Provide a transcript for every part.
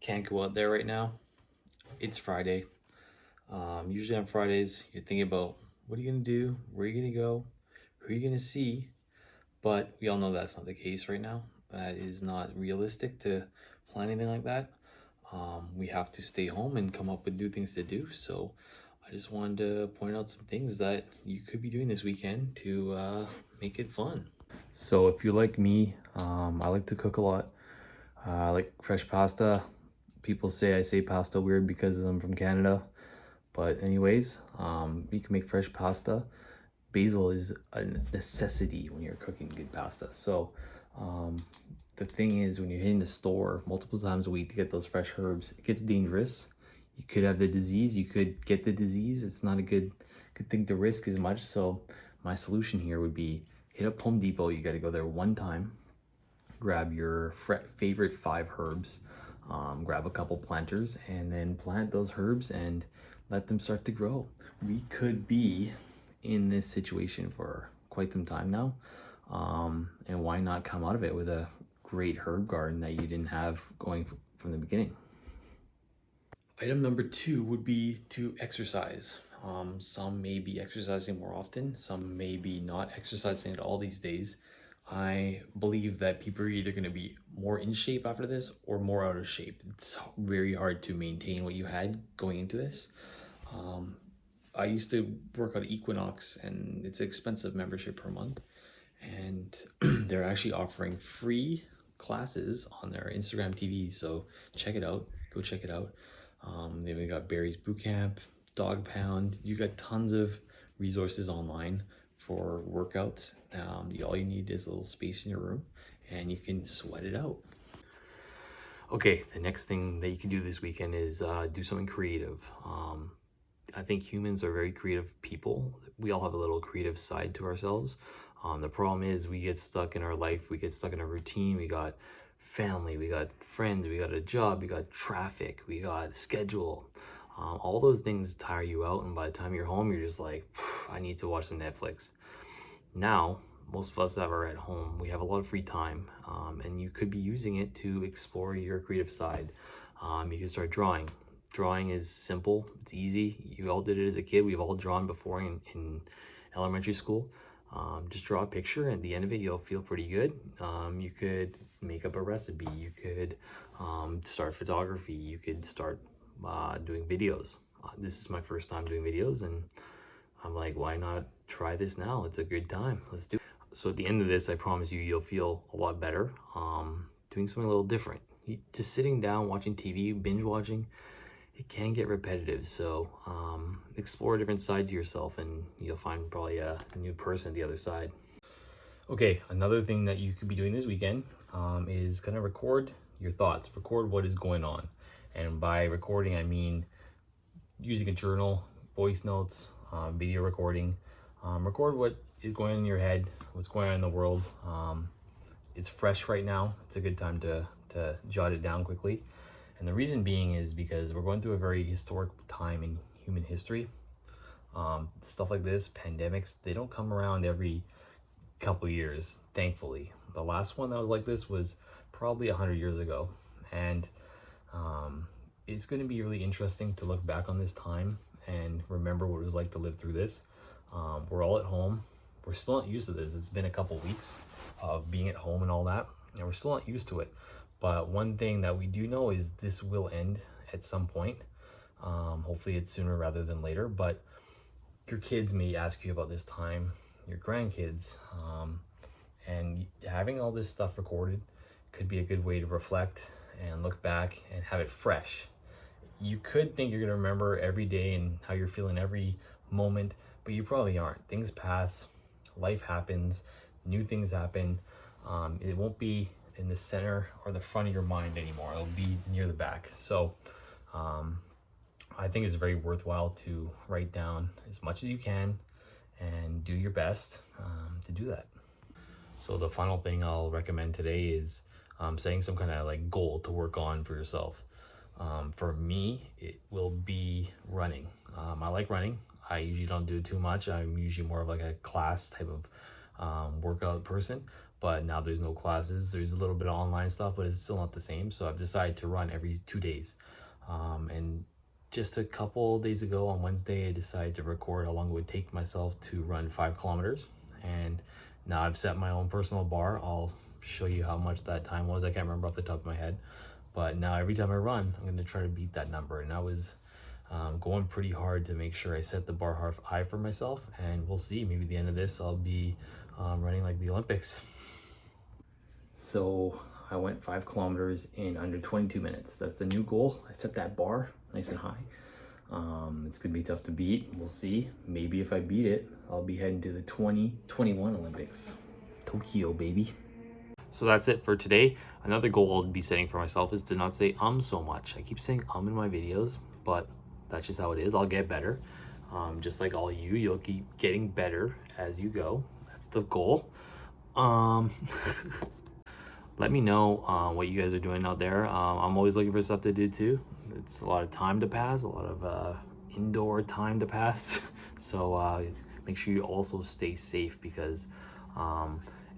can't go out there right now. It's Friday. Usually on Fridays, you're thinking about what are you gonna do, where are you gonna go, who are you gonna see. But we all know that's not the case right now. That is not realistic to plan anything like that. We have to stay home and come up with new things to do. So I just wanted to point out some things that you could be doing this weekend to make it fun. So if you're like me, I like to cook a lot. I like fresh pasta. People say I say pasta weird because I'm from Canada. But anyways, you can make fresh pasta. Basil is a necessity when you're cooking good pasta. So the thing is, when you're hitting the store multiple times a week to get those fresh herbs, it gets dangerous. You could have the disease. You could get the disease. It's not a good thing to risk as much. So my solution here would be hit up Home Depot. You got to go there one time, grab your favorite 5 herbs, grab a couple planters, and then plant those herbs and let them start to grow. We could be in this situation for quite some time now, and why not come out of it with a great herb garden that you didn't have going from the beginning? Item number 2 would be to exercise. Some may be exercising more often, some may be not exercising at all these days. I believe that people are either going to be more in shape after this or more out of shape. It's very hard to maintain what you had going into this. I used to work at Equinox, and it's an expensive membership per month. And they're actually offering free classes on their Instagram TV. So check it out. Go check it out. They've got Barry's Bootcamp, Dog Pound. You got tons of resources online for workouts. All you need is a little space in your room, and you can sweat it out. Okay, the next thing that you can do this weekend is do something creative. I think humans are very creative people. We all have a little creative side to ourselves. The problem is we get stuck in our life. We get stuck in a routine. We got family, we got friends, we got a job, we got traffic, we got schedule. All those things tire you out, and by the time you're home, you're just like, I need to watch some Netflix. Now, most of us that are at home, we have a lot of free time, and you could be using it to explore your creative side. You can start drawing. Drawing is simple, it's easy. You all did it as a kid. We've all drawn before in elementary school. Just draw a picture, and at the end of it, you'll feel pretty good. You could make up a recipe. You could start photography. You could start doing videos. This is my first time doing videos, and I'm like, why not try this now? It's a good time. Let's do it. So at the end of this, I promise you'll feel a lot better doing something a little different. Just sitting down, watching TV, binge watching, it can get repetitive. So explore a different side to yourself, and you'll find probably a new person at the other side. Okay, another thing that you could be doing this weekend is kind of record your thoughts, record what is going on. And by recording, I mean using a journal, voice notes, video recording. Record what is going on in your head, what's going on in the world. It's fresh right now. It's a good time to jot it down quickly. And the reason being is because we're going through a very historic time in human history. Stuff like this, pandemics, they don't come around every couple years, thankfully. The last one that was like this was probably 100 years ago. And it's going to be really interesting to look back on this time and remember what it was like to live through this. We're all at home. We're still not used to this. It's been a couple weeks of being at home and all that, and we're still not used to it. But one thing that we do know is this will end at some point. Hopefully it's sooner rather than later, but your kids may ask you about this time, your grandkids, and having all this stuff recorded could be a good way to reflect and look back and have it fresh. You could think you're gonna remember every day and how you're feeling every moment, but you probably aren't. Things pass, life happens, new things happen. It won't be in the center or the front of your mind anymore. It'll be near the back. So I think it's very worthwhile to write down as much as you can and do your best to do that. So the final thing I'll recommend today is setting some kind of like goal to work on for yourself. For me, it will be running. I like running. I usually don't do it too much. I'm usually more of like a class type of workout person. but now there's no classes. There's a little bit of online stuff, but it's still not the same. So I've decided to run every 2 days. And just a couple days ago on Wednesday, I decided to record how long it would take myself to run 5 kilometers. And now I've set my own personal bar. I'll show you how much that time was. I can't remember off the top of my head, but now every time I run, I'm going to try to beat that number. And I was going pretty hard to make sure I set the bar high for myself, and we'll see. Maybe at the end of this, I'll be running like the Olympics. So I went 5 kilometers in under 22 minutes. That's the new goal. I set that bar nice and high. It's gonna be tough to beat. We'll see. Maybe if I beat it, I'll be heading to the 2021 Olympics. Tokyo, baby. So that's it for today. Another goal I'll be setting for myself is to not say so much. I keep saying in my videos, but that's just how it is. I'll get better. Just like all you, you'll keep getting better as you go. That's the goal. Let me know what you guys are doing out there. I'm always looking for stuff to do too. It's a lot of time to pass, a lot of indoor time to pass. So make sure you also stay safe, because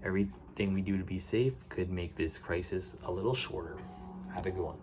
everything we do to be safe could make this crisis a little shorter. Have a good one.